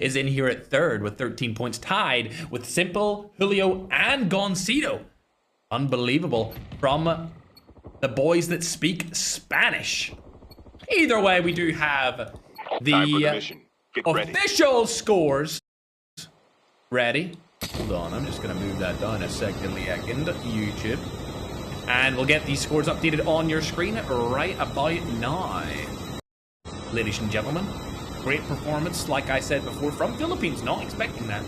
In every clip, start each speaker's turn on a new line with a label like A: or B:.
A: is in here at third with 13 points, tied with Simple, Julio, and Goncito. Unbelievable from the boys that speak Spanish. Either way, we do have the official scores ready. Hold on, I'm just going to move that down a second, YouTube. And we'll get these scores updated on your screen right about now. Ladies and gentlemen, great performance, like I said before, from Philippines. Not expecting that.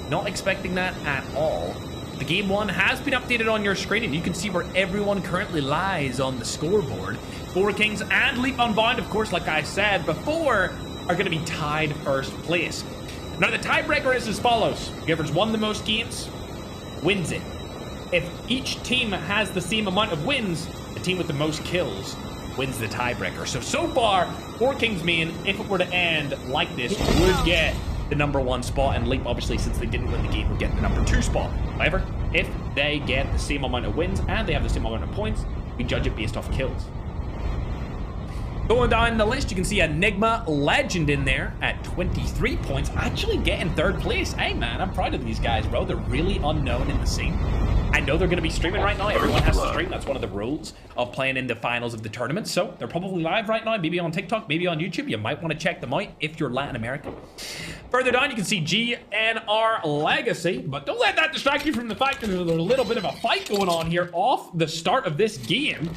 A: Not expecting that at all. The game one has been updated on your screen, and you can see where everyone currently lies on the scoreboard. Four Kings and Leap Unbound, of course, like I said before, are going to be tied first place. Now, the tiebreaker is as follows. Whoever's won the most games wins it. If each team has the same amount of wins, the team with the most kills wins the tiebreaker. So far, Four Kings main, if it were to end like this, would get the #1 spot, and Leap, obviously, since they didn't win the game, would get the #2 spot. However, if they get the same amount of wins and they have the same amount of points, we judge it based off kills. Going down the list, you can see Enigma Legend in there at 23 points, actually getting third place. Hey man, I'm proud of these guys, bro. They're really unknown in the scene. I know they're going to be streaming right now. Everyone has to stream. That's one of the rules of playing in the finals of the tournament. So they're probably live right now, maybe on TikTok, maybe on YouTube. You might want to check them out if you're Latin American. Further down, you can see GNR Legacy, but don't let that distract you from the fact that there's a little bit of a fight going on here off the start of this game.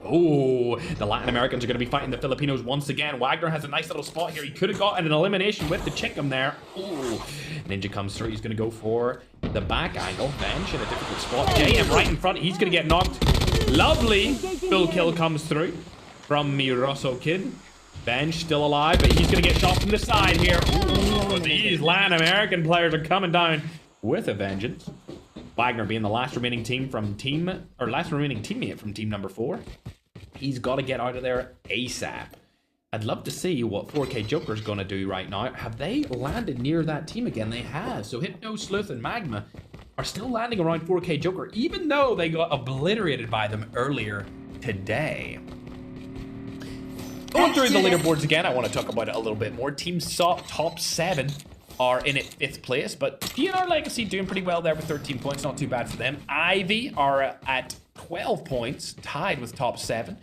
A: Oh, the Latin Americans are going to be fighting the Filipinos once again. Wagner has a nice little spot here. He could have gotten an elimination with the Chickum there. Oh, Ninja comes through. He's going to go for the back angle. Bench in a difficult spot. JM right in front. He's going to get knocked. Lovely full kill comes through from Miroso Kid. Bench still alive, but he's going to get shot from the side here. Ooh, these Latin American players are coming down with a vengeance. Wagner being the last remaining teammate from team number 4. He's got to get out of there ASAP. I'd love to see what 4K Joker's going to do right now. Have they landed near that team again? They have. So Hypno, Sleuth, and Magma are still landing around 4K Joker, even though they got obliterated by them earlier today. Going through the leaderboards again, I want to talk about it a little bit more. Team top 7 are in at 5th place, but GNR Legacy doing pretty well there with 13 points. Not too bad for them. Ivy are at 12 points, tied with top 7.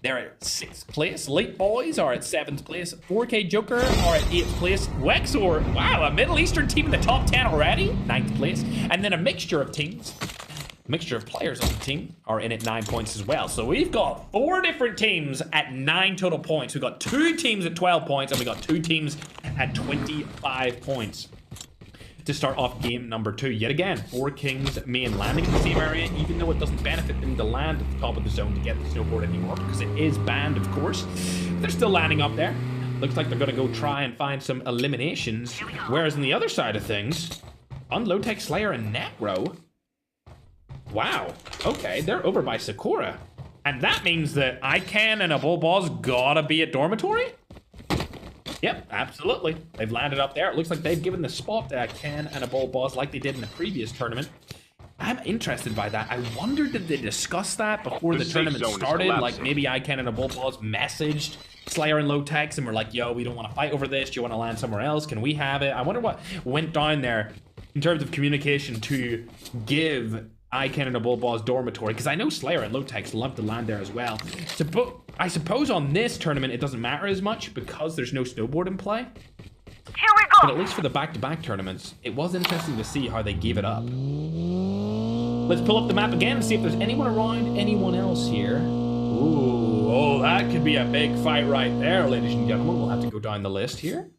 A: They're at 6th place. Late Boys are at 7th place. 4K Joker are at 8th place. Wexor, wow, a Middle Eastern team in the top 10 already, 9th place. And then a mixture of teams, mixture of players on the team are in at 9 points as well. So we've got 4 different teams at 9 total points. We've got 2 teams at 12 points, and we got 2 teams at 25 points to start off game number 2. Yet again, 4 Kings main landing in the same area, even though it doesn't benefit them to land at the top of the zone to get the snowboard anymore, because it is banned, of course. They're still landing up there. Looks like they're going to go try and find some eliminations. Whereas on the other side of things, Unlow-Tech, Slayer, and Necro, wow, okay, they're over by Sakura. And that means that Ican and a Bullball's gotta be at dormitory? Yep, absolutely. They've landed up there. It looks like they've given the spot to Ican and a Bullball's like they did in the previous tournament. I'm interested by that. I wonder, did they discuss that before the tournament started? Like maybe Ican and a Bullball's messaged Slayer and Low-Techs and were like, yo, we don't want to fight over this. Do you want to land somewhere else? Can we have it? I wonder what went down there in terms of communication to give Ican and a Bullball's dormitory, because I know Slayer and Low-Techs love to land there as well. So, I suppose on this tournament it doesn't matter as much because there's no snowboard in play.
B: Here we go.
A: But at least for the back-to-back tournaments, it was interesting to see how they gave it up. Let's pull up the map again and see if there's anyone around, anyone else here. Ooh, oh, that could be a big fight right there, ladies and gentlemen. We'll have to go down the list here,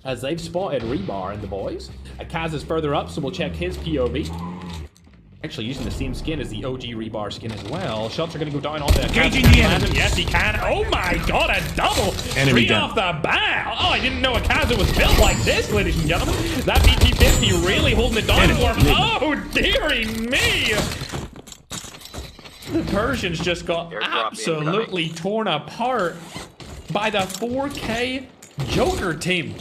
A: as they've spotted Rebar and the boys. Kaz is further up, so we'll check his POV. Actually using the same skin as the OG Rebar skin as well. Shots are going to go down on the
C: engaging the enemy.
A: Yes, he can. Oh my god, a double!
C: Enemy
A: Three off the bat! Oh, I didn't know a Kaza was built like this, ladies and gentlemen. That BT-50 really holding it down for him. Oh, dearie me! The Persians just got absolutely torn apart by the 4K Joker team.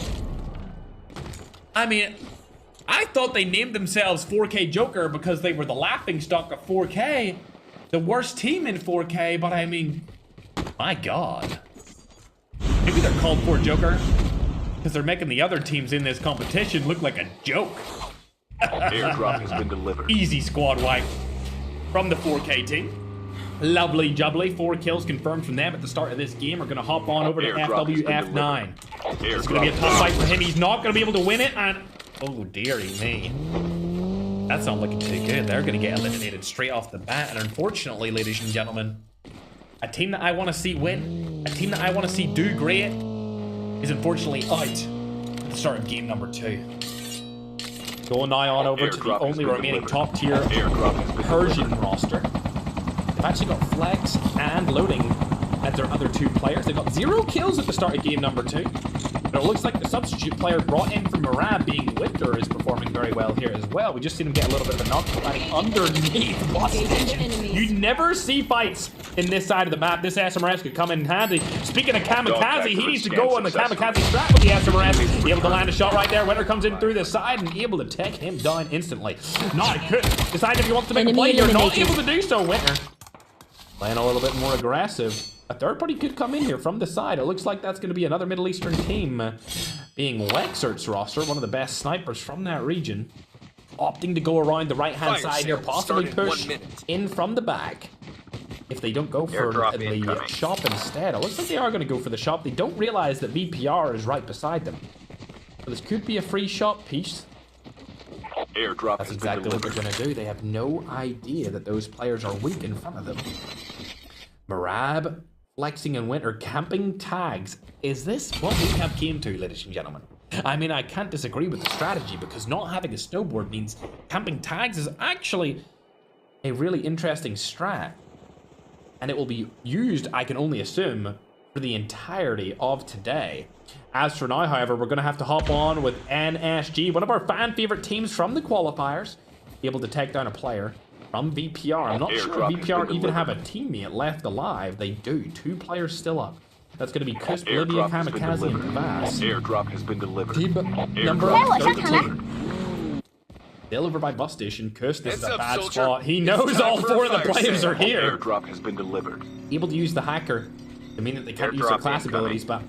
A: I mean, I thought they named themselves 4K Joker because they were the laughingstock of 4K, the worst team in 4K, but I mean, my god. Maybe they're called 4 Joker Because they're making the other teams in this competition look like a joke.
B: Airdrop has been delivered.
A: Easy squad wipe from the 4K team. Lovely jubbly. 4 kills confirmed from them at the start of this game. We're going to hop on over to FWF9. It's going to be a tough fight for him. He's not going to be able to win it. And oh, dearie me. That's not looking too good. They're going to get eliminated straight off the bat. And unfortunately, ladies and gentlemen, a team that I want to see win, a team that I want to see do great, is unfortunately out at the start of game number 2. Going now on over to the only remaining top tier Persian roster. They've actually got Flex and Loading as their other 2 players. They've got 0 kills at the start of game number 2. But it looks like the substitute player brought in from Marab, being Winter, is performing very well here as well. We just seen him get a little bit of a knockback underneath Bus Station. You never see fights in this side of the map. This SMRS could come in handy. Speaking of Kamikaze, he needs to go on the Kamikaze strat with the SMRS. Able to land a shot right there. Winter comes in through the side and able to take him down instantly. Not good. Decide if he wants to make a play here. Not able to do so, Winter. Playing a little bit more aggressive. A third party could come in here from the side. It looks like that's going to be another Middle Eastern team, being Wexert's roster, one of the best snipers from that region. Opting to go around the right-hand side here, possibly push in from the back. If they don't go for the shop instead, it looks like they are going to go for the shop. They don't realize that VPR is right beside them. So this could be a free shop piece.
B: Airdrop
A: That's exactly what they're going to do. They have no idea that those players are weak in front of them. Marab, Flexing, and Winter camping tags. Is this what we have came to, ladies and gentlemen? I mean, I can't disagree with the strategy, because not having a snowboard means camping tags is actually a really interesting strat. And it will be used, I can only assume, for the entirety of today. As for now, however, we're going to have to hop on with NSG, one of our fan favorite teams from the qualifiers, able to take down a player from VPR. I'm not sure if VPR even have a teammate left alive. They do. 2 players still up. That's going to be Cusp, Libya, Kamikaze, and Vass.
B: Airdrop has been delivered.
A: Team number 13. Still over by Bus Station. Cusp, this is a bad spot. He knows all 4 of the players are here.
B: Airdrop has been delivered.
A: Able to use the hacker to mean that they can't use their class abilities, but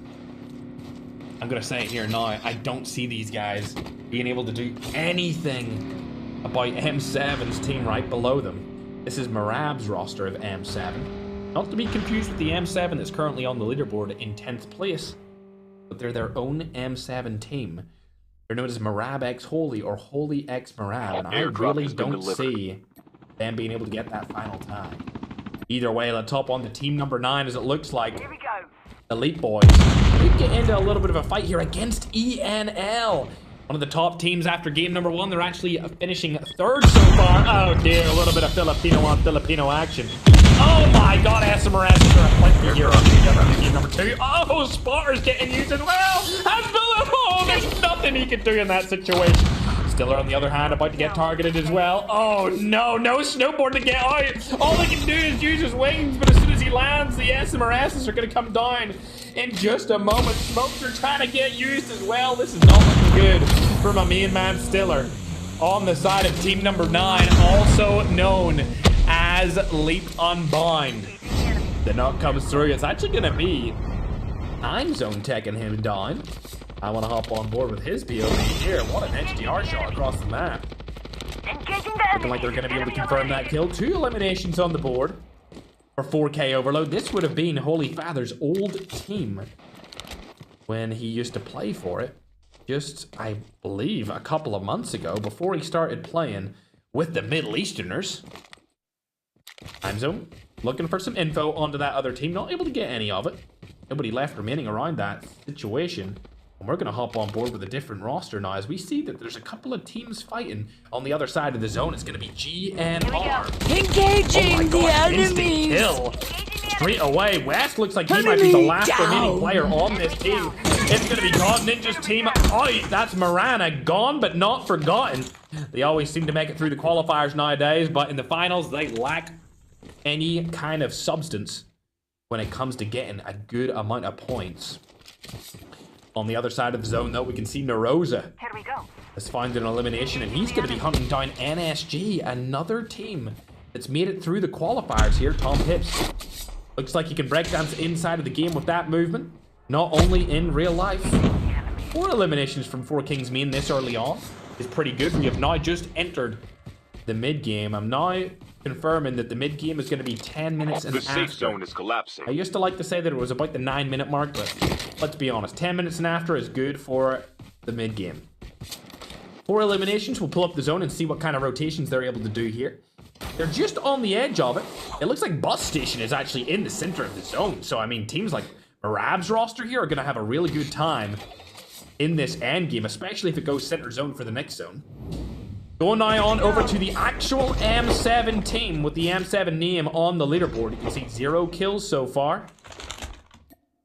A: I'm going to say it here now. I don't see these guys being able to do anything about M7's team right below them. This is Marab's roster of M7. Not to be confused with the M7 that's currently on the leaderboard in 10th place, but they're their own M7 team. They're known as Marab X Holy or Holy X Marab, and I really don't see them being able to get that final tie. Either way, let's hop on to team number 9 as it looks like. Here we go. Elite Boys could get into a little bit of a fight here against ENL. One of the top teams after game number 1. They're actually finishing 3rd so far. Oh dear, a little bit of Filipino on Filipino action. Oh my god, SMRS is going to plenty here on game number 2. Oh, Spotter's getting used as well. And oh, there's nothing he can do in that situation. Stiller, on the other hand, about to get targeted as well. Oh no, no snowboard to get out. All he can do is use his wings, but as soon as he lands, the SMRSs are going to come down in just a moment. Smokes are trying to get used as well. This is not looking good for my main man Stiller. On the side of team number 9, also known as Leap Unbound. The knock comes through. It's actually going to be Time Zone taking him down. I want to hop on board with his POV here. What an HDR shot across the map. Looking like they're going to be able to confirm that kill. 2 eliminations on the board for 4K Overload. This would have been Holy Father's old team when he used to play for it. Just, I believe, a couple of months ago before he started playing with the Middle Easterners. Time Zone looking for some info onto that other team. Not able to get any of it. Nobody left remaining around that situation. And we're going to hop on board with a different roster now as we see that there's a couple of teams fighting on the other side of the zone. It's going to be GNR.
C: Engaging the enemies.
A: Kill. Straight away. West looks like he might be the last remaining player on this team. It's going to be God Ninja's team out. That's Marana. Gone but not forgotten. They always seem to make it through the qualifiers nowadays, but in the finals, they lack any kind of substance when it comes to getting a good amount of points. On the other side of the zone, though, we can see Narosa has found an elimination, and he's going to be hunting down NSG, another team that's made it through the qualifiers here. Tom Hips looks like he can break dance inside of the game with that movement, not only in real life. 4 eliminations from 4 Kings main this early on is pretty good. We have now just entered the mid game. I'm now confirming that the mid game is going to be 10 minutes and
B: The
A: after.
B: safe zone is collapsing.
A: I used to like to say that it was about the 9-minute mark, but let's be honest, 10 minutes and after is good for the mid game. 4 eliminations. We'll pull up the zone and see what kind of rotations they're able to do here. They're just on the edge of it. It looks like Bus Station is actually in the center of the zone. So, I mean, teams like Marab's roster here are going to have a really good time in this end game, especially if it goes center zone for the next zone. Going now on over to the actual M7 team with the M7 name on the leaderboard. You can see 0 kills so far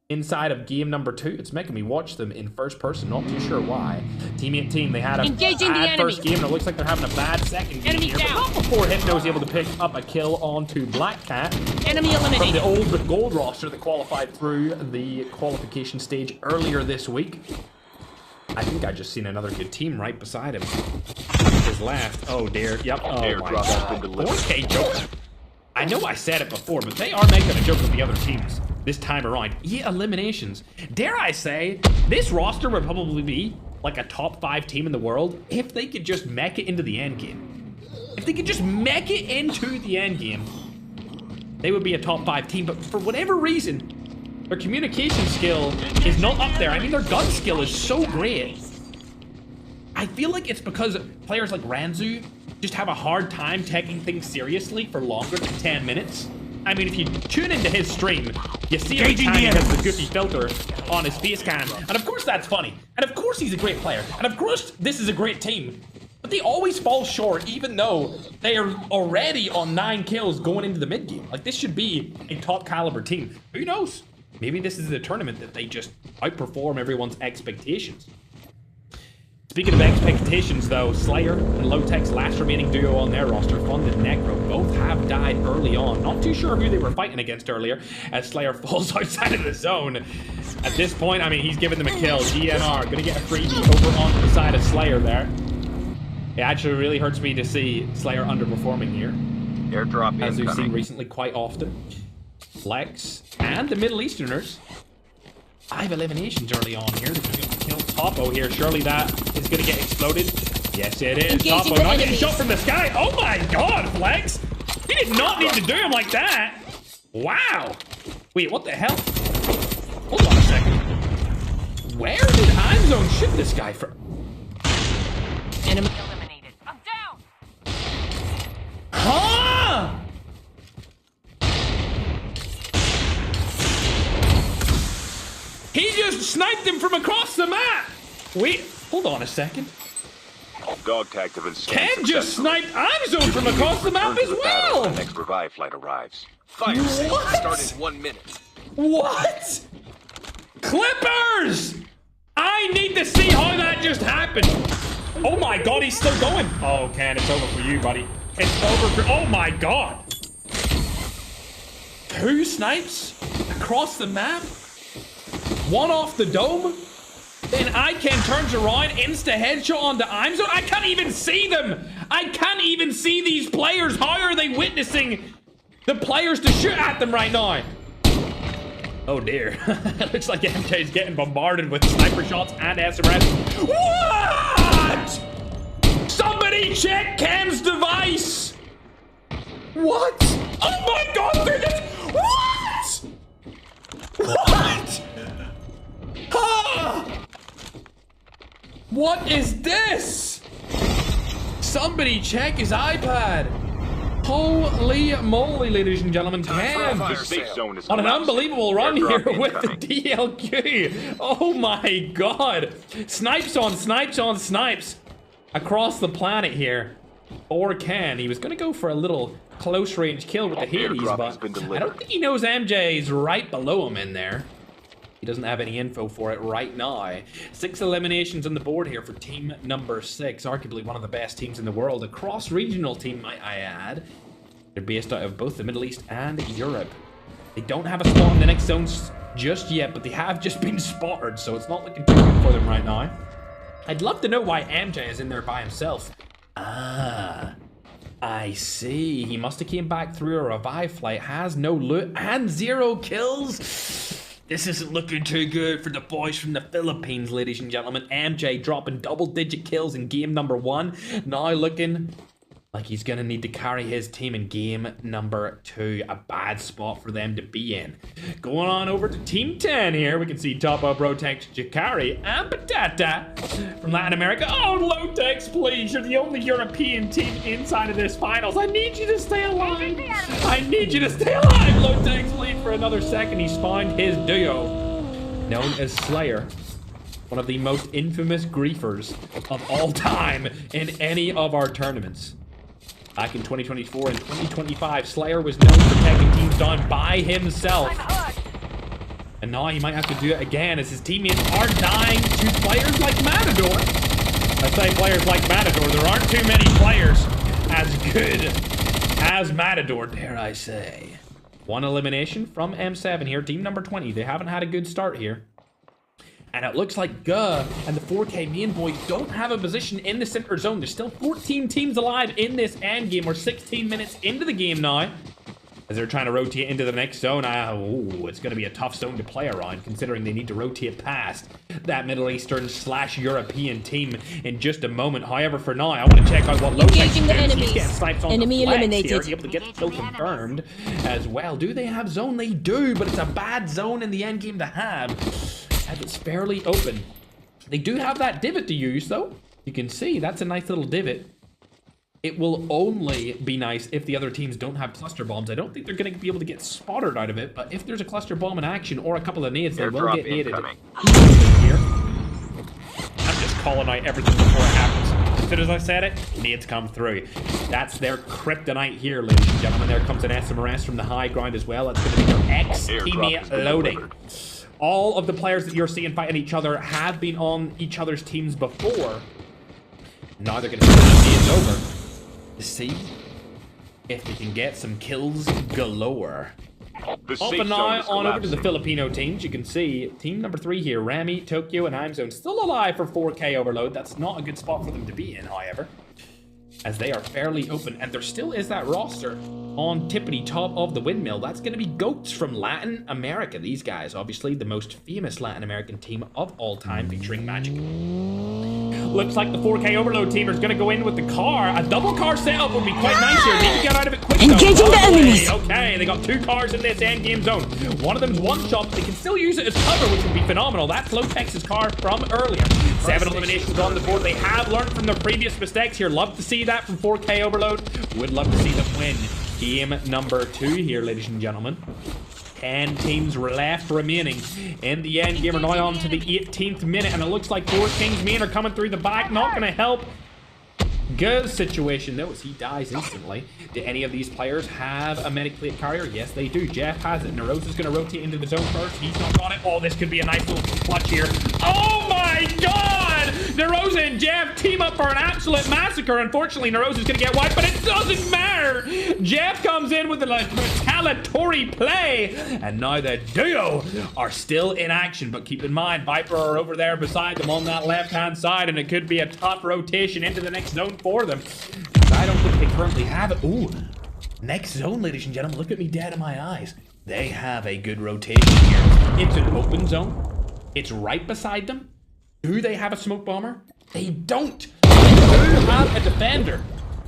A: inside of game number 2. It's making me watch them in first person. Not too sure why. Team 18, they had a bad first game, and it looks like they're having a bad second game here. But not before Hypno is able to pick up a kill onto Black Cat.
C: Enemy eliminated.
A: From the old but gold roster that qualified through the qualification stage earlier this week. I think I just seen another good team right beside him. His left. Oh dear. Yep. Oh my
B: Airdrop has been
A: god.
B: delivered.
A: Okay, joke. I know I said it before, but they are making a joke of the other teams this time around. Yeah, eliminations. Dare I say, this roster would probably be like a top 5 team in the world if they could just mech it into the end game. If they could just mech it into the end game, they would be a top 5 team. But for whatever reason, their communication skill is not up there. I mean, their gun skill is so great. I feel like it's because players like Ranzu just have a hard time taking things seriously for longer than 10 minutes. I mean, if you tune into his stream, you see every time he has the goofy filter on his face cam. And of course that's funny. And of course he's a great player. And of course this is a great team. But they always fall short even though they are already on 9 kills going into the mid game. Like, this should be a top caliber team. Who knows? Maybe this is a tournament that they just outperform everyone's expectations. Speaking of expectations, though, Slayer and Lowtech's last remaining duo on their roster, Fund and Necro, both have died early on. Not too sure who they were fighting against earlier, as Slayer falls outside of the zone. At this point, I mean, he's giving them a kill. DNR gonna get a freebie over onto the side of Slayer there. It actually really hurts me to see Slayer underperforming here,
B: Airdrop
A: as we've seen
B: incoming.
A: recently quite often. Flex and the Middle Easterners. 5 eliminations early on here. They're going to kill Topo here. Surely that is going to get exploded. Yes, it is.
C: Engaging
A: Topo
C: the
A: not getting
C: enemies.
A: shot from the sky. Oh my god, Flex! He did not need to do him like that. Wow. Wait, what the hell? Hold on a second. Where did Heimzone shoot this guy from?
C: Enemy eliminated. I'm down.
A: Huh? He just sniped him from across the map! Wait, hold on a second.
B: Dog tags have been scanned
A: Ken just
B: successfully.
A: sniped Heimzone from across the map
B: Return
A: as
B: to the battle when
A: well!
B: the next revive flight arrives.
D: Fire sale
A: What?
D: start in 1 minute.
A: What? Clippers! I need to see how that just happened. Oh my god, he's still going. Oh, Ken, it's over for you, buddy. It's over for... Oh my god. 2 snipes across the map. 1 off the dome. Then Iken turns around, insta headshot onto Heimzone. I can't even see them. I can't even see these players. How are they witnessing the players to shoot at them right now? Oh dear. It looks like MJ is getting bombarded with sniper shots and SMRs. What? Somebody check Cam's device. What? Oh my god, they're just... What? What? Ah! What is this? Somebody check his iPad. Holy moly, ladies and gentlemen. Cam
B: The safe zone is
A: on an
B: collapsing.
A: unbelievable run here
B: Airdrop
A: with the
B: incoming.
A: DLQ. Oh my god. Snipes on snipes on snipes across the planet here. Or Ken. He was going to go for a little close range kill with the Hades,
B: Airdrop has
A: but
B: been
A: I
B: delivered.
A: don't think he knows MJ's right below him in there. He doesn't have any info for it right now. 6 eliminations on the board here for team number 6. Arguably one of the best teams in the world. A cross-regional team, might I add. They're based out of both the Middle East and Europe. They don't have a spot in the next zones just yet, but they have just been spotted, so it's not looking too good for them right now. I'd love to know why MJ is in there by himself. Ah, I see. He must have came back through a revive flight, has no loot, and 0 kills. This isn't looking too good for the boys from the Philippines, ladies and gentlemen. MJ dropping double-digit kills in game number 1. Now looking like he's going to need to carry his team in game number 2. A bad spot for them to be in. Going on over to Team 10 here. We can see Top Up, Rotex, Jakari, and Patata from Latin America. Oh, Lotex, please. You're the only European team inside of this finals. I need you to stay alive. I need you to stay alive. Lotex lead for another second. He's found his duo, known as Slayer. One of the most infamous griefers of all time in any of our tournaments. Back in 2024 and 2025, Slayer was known for taking teams down by himself. And now he might have to do it again as his teammates are dying to players like Matador. I say players like Matador, there aren't too many players as good as Matador, dare I say. One elimination from M7 here, team number 20. They haven't had a good start here. And it looks like Guh and the 4K main boys don't have a position in the center zone. There's still 14 teams alive in this end game. We're 16 minutes into the game now. As they're trying to rotate into the next zone. It's going to be a tough zone to play around, considering they need to rotate past that Middle Eastern / European team in just a moment. However, for now, I want to check out what Lotex is doing. He's getting snipes on
C: Enemy
A: the flex
C: eliminated.
A: here, able to get the kill confirmed as well. Do they have zone? They do, but it's a bad zone in the end game to have. And it's fairly open. They do have that divot to use, though. You can see that's a nice little divot. It will only be nice if the other teams don't have cluster bombs. I don't think they're going to be able to get spotted out of it, but if there's a cluster bomb in action or a couple of nades, they will get naded. Here. I'm just calling out everything before it happens. As soon as I said it, nades come through. That's their kryptonite here, ladies and gentlemen. There comes an SMRS from the high ground as well. That's going to be their ex-teammate loading. All of the players that you're seeing fighting each other have been on each other's teams before. Now they're going to see it over to see if they can get some kills galore. Up and now on over to the Filipino teams. You can see team number 3 here, Rami, Tokyo, and Imezone still alive for 4K overload. That's not a good spot for them to be in, however, as they are fairly open, and there still is that roster on tippity top of the windmill. That's going to be Goats from Latin America. These guys, obviously the most famous Latin American team of all time, featuring Magic. Looks like the 4K overload team is going to go in with the car. A double car setup would be quite nice here. Need to get out of it quick.
C: Engaging the enemies.
A: Okay, they got 2 cars in this end game zone. One of them's one shot. They can still use it as cover, which would be phenomenal. That's Lotex's car from earlier. 7 eliminations on the board. They have learned from their previous mistakes here. Love to see that from 4K overload. Would love to see them win game number 2 here, ladies and gentlemen. 10 teams left remaining in the end game. We're now on to the 18th minute, and it looks like 4 Kings main are coming through the back. Not going to help Guh's situation, though, as he dies instantly. Do any of these players have a medic plate carrier? Yes, they do. Jeff has it. Neroz is going to rotate into the zone first. He's not got it. Oh, this could be a nice little clutch here. Oh, my God! Neroz and Jeff team up for an absolute massacre. Unfortunately, Neroz is going to get wiped, but it doesn't matter. Jeff comes in with a retaliatory play, and now the duo are still in action. But keep in mind, Viper are over there beside them on that left-hand side, and it could be a tough rotation into the next zone for them. I don't think they currently have it. Ooh, next zone, ladies and gentlemen. Look at me dead in my eyes. They have a good rotation here. It's an open zone. It's right beside them. Do they have a smoke bomber? They don't. They do have a defender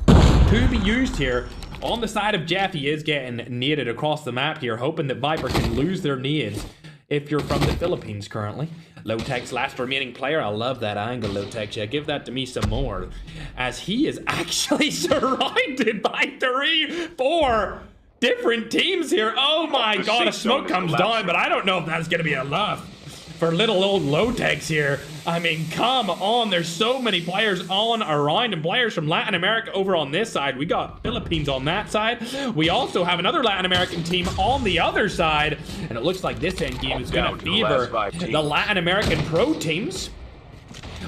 A: to be used here. On the side of Jeff, he is getting naded across the map here, hoping that Viper can lose their nades. If you're from the Philippines currently. Lotex, last remaining player. I love that angle, Lotex. Yeah, give that to me some more. As he is actually surrounded by 3-4 different teams here. Oh my God, a smoke comes down, but I don't know if that's going to be enough for little old Lotex here. I mean, come on. There's so many players on around, and players from Latin America over on this side. We got Philippines on that side. We also have another Latin American team on the other side, and it looks like this end game is going to favor the Latin American pro teams.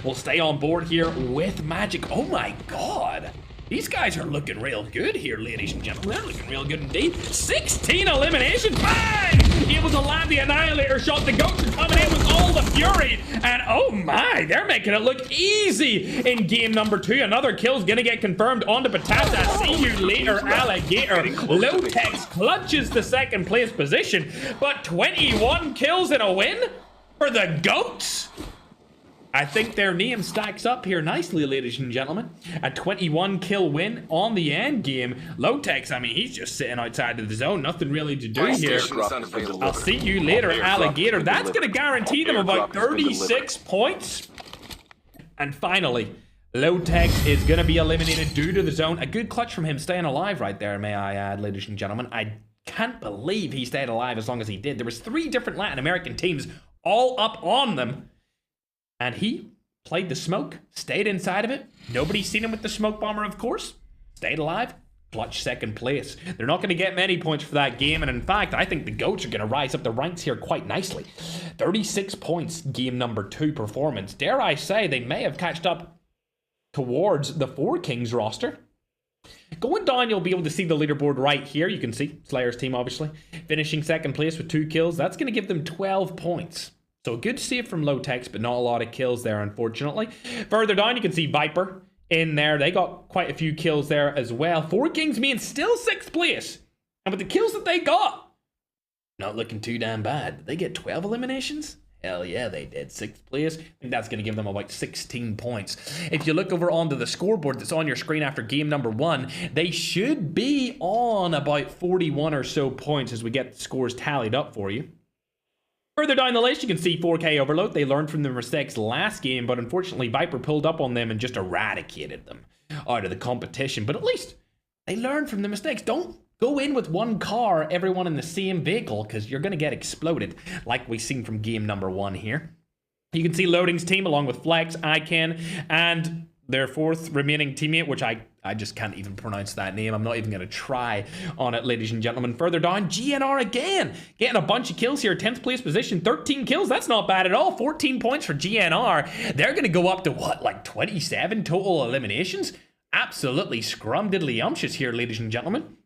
A: We'll stay on board here with Magic. Oh my God. These guys are looking real good here, ladies and gentlemen. They're looking real good indeed. 16 eliminations. Bang! able to land the Annihilator shot. The Goats are coming in with all the fury. And oh my, they're making it look easy in game number 2. Another kill's gonna get confirmed onto Patata. See you later, Alligator. Low-Tex clutches the second place position, but 21 kills in a win for the Goats? I think their name stacks up here nicely, ladies and gentlemen. A 21 kill win on the end game. Low-Tex, I mean, he's just sitting outside of the zone. Nothing really to do here. I'll see you later, Alligator. That's going to guarantee them about 36 points. And finally, Low-Tex is going to be eliminated due to the zone. A good clutch from him staying alive right there, may I add, ladies and gentlemen. I can't believe he stayed alive as long as he did. There was 3 different Latin American teams all up on them. And he played the smoke, stayed inside of it. Nobody's seen him with the smoke bomber, of course. Stayed alive, clutch second place. They're not going to get many points for that game. And in fact, I think the Goats are going to rise up the ranks here quite nicely. 36 points, game number 2 performance. Dare I say, they may have catched up towards the 4 Kings roster. Going down, you'll be able to see the leaderboard right here. You can see Slayer's team, obviously, finishing second place with 2 kills. That's going to give them 12 points. So a good save from Low-Tex, but not a lot of kills there, unfortunately. Further down, you can see Viper in there. They got quite a few kills there as well. 4 Kings mean still 6th place. And with the kills that they got, not looking too damn bad. Did they get 12 eliminations? Hell yeah, they did. 6th place. I think that's going to give them about 16 points. If you look over onto the scoreboard that's on your screen after game number 1, they should be on about 41 or so points as we get the scores tallied up for you. Further down the list, you can see 4K Overload. They learned from their mistakes last game, but unfortunately, Viper pulled up on them and just eradicated them out of the competition. But at least they learned from the mistakes. Don't go in with one car, everyone in the same vehicle, because you're going to get exploded, like we've seen from game number 1 here. You can see Loading's team along with Flex, Ican, and their 4th remaining teammate, which I just can't even pronounce that name. I'm not even going to try on it, ladies and gentlemen. Further down, GNR again. Getting a bunch of kills here. 10th place position, 13 kills. That's not bad at all. 14 points for GNR. They're going to go up to, what, like 27 total eliminations? Absolutely scrum-diddly-umptious here, ladies and gentlemen.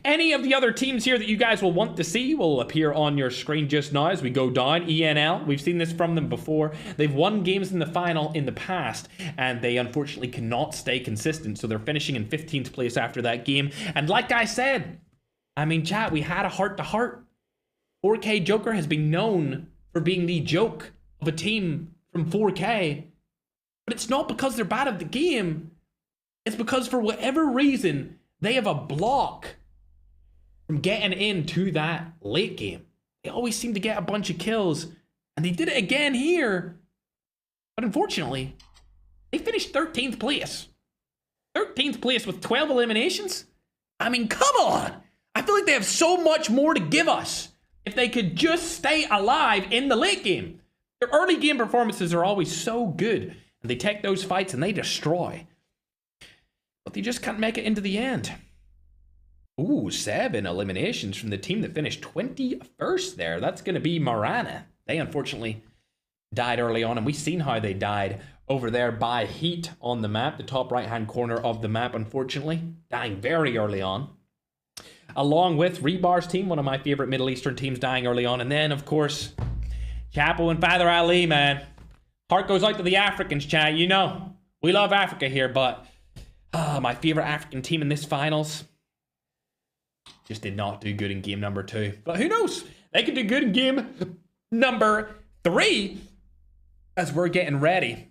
A: Any of the other teams here that you guys will want to see will appear on your screen just now as we go down. ENL, we've seen this from them before. They've won games in the final in the past, and they unfortunately cannot stay consistent, so they're finishing in 15th place after that game. And like I said, I mean, chat, we had a heart-to-heart. 4K Joker has been known for being the joke of a team from 4K, but it's not because they're bad at the game. It's because for whatever reason, they have a block from getting into that late game. They always seem to get a bunch of kills, and they did it again here. But unfortunately, they finished 13th place. 13th place with 12 eliminations? I mean, come on! I feel like they have so much more to give us if they could just stay alive in the late game. Their early game performances are always so good, and they take those fights and they destroy. But they just can't make it into the end. Ooh, 7 eliminations from the team that finished 21st there. That's going to be Marana. They unfortunately died early on, and we've seen how they died over there by Heat on the map, the top right-hand corner of the map, unfortunately. Dying very early on. Along with Rebar's team, one of my favorite Middle Eastern teams, dying early on. And then, of course, Chapo and Father Ali, man. Heart goes out to the Africans, chat. You know, we love Africa here, but my favorite African team in this finals just did not do good in game number 2. But who knows? They could do good in game number 3 as we're getting ready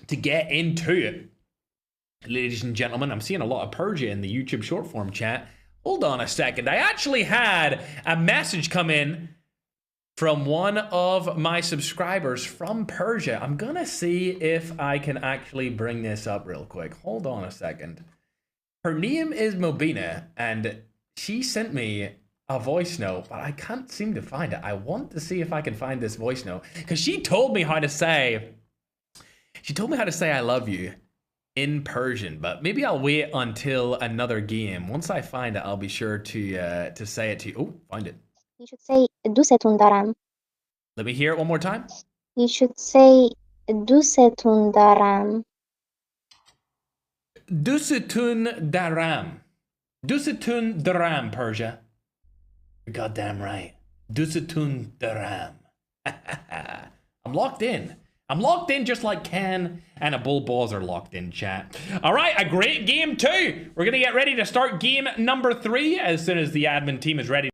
A: to get into it. Ladies and gentlemen, I'm seeing a lot of Persia in the YouTube short form chat. Hold on a second. I actually had a message come in from one of my subscribers from Persia. I'm gonna see if I can actually bring this up real quick. Hold on a second. Her name is Mobina, and she sent me a voice note, but I can't seem to find it. I want to see if I can find this voice note, because she told me how to say I love you in Persian, but maybe I'll wait until another game. Once I find it, I'll be sure to say it to you. Oh, find it.
E: You should say دوستون دارم.
A: Let me hear it one more time.
E: You should say دوستون دارم.
A: Dusitun Daram. Dusitun Daram, Persia. You're goddamn right. Dusetun Daram. I'm locked in. I'm locked in just like Ken and a Bull Balls are locked in, chat. All right, a great game too. We're going to get ready to start game number 3 as soon as the admin team is ready.